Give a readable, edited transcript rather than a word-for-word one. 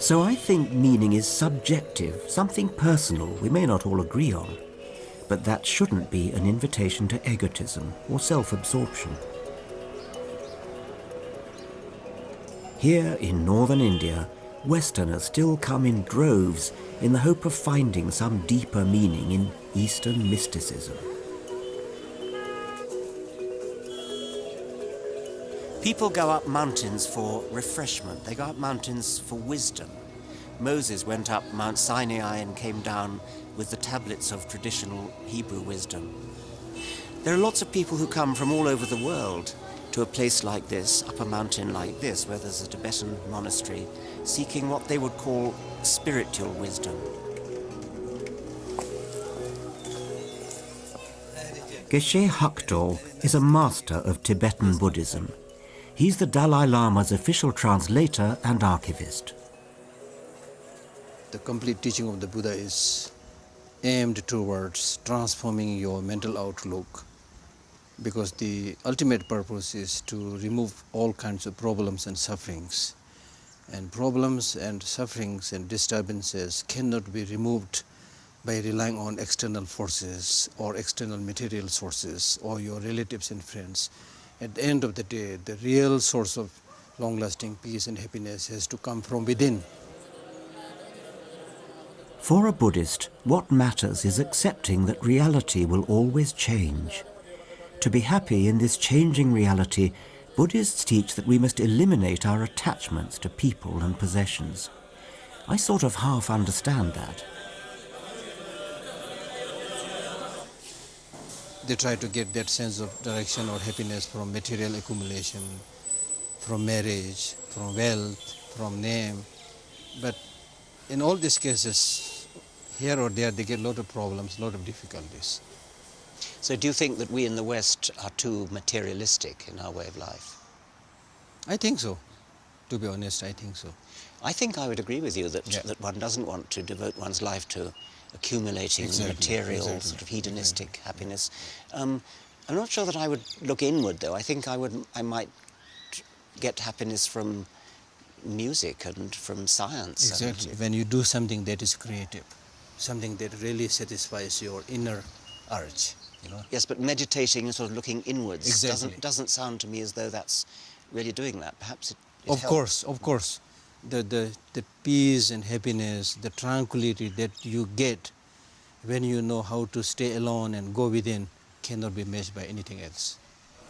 So I think meaning is subjective, something personal we may not all agree on. But that shouldn't be an invitation to egotism or self-absorption. Here in northern India, Westerners still come in droves in the hope of finding some deeper meaning in Eastern mysticism. People go up mountains for refreshment. They go up mountains for wisdom. Moses went up Mount Sinai and came down with the tablets of traditional Hebrew wisdom. There are lots of people who come from all over the world to a place like this, up a mountain like this, where there's a Tibetan monastery, seeking what they would call spiritual wisdom. Geshe Lhakdor is a master of Tibetan Buddhism. He's the Dalai Lama's official translator and archivist. The complete teaching of the Buddha is aimed towards transforming your mental outlook, because the ultimate purpose is to remove all kinds of problems and sufferings. And problems and sufferings and disturbances cannot be removed by relying on external forces or external material sources or your relatives and friends. At the end of the day, the real source of long-lasting peace and happiness has to come from within. For a Buddhist, what matters is accepting that reality will always change. To be happy in this changing reality, Buddhists teach that we must eliminate our attachments to people and possessions. I sort of half understand that. They try to get that sense of direction or happiness from material accumulation, from marriage, from wealth, from name. But in all these cases, here or there, they get a lot of problems, a lot of difficulties. So do you think that we in the West are too materialistic in our way of life? I think so. To be honest, I think so. I think I would agree with you that one doesn't want to devote one's life to accumulating material, sort of hedonistic happiness. I'm not sure that I would look inward, though. I think I might get happiness from music and from science. Exactly. When you do something that is creative, something that really satisfies your inner urge, you know. Yes, but meditating and sort of looking inwards doesn't sound to me as though that's really doing that. Perhaps it Of helps. course. The peace and happiness, the tranquility that you get when you know how to stay alone and go within cannot be matched by anything else.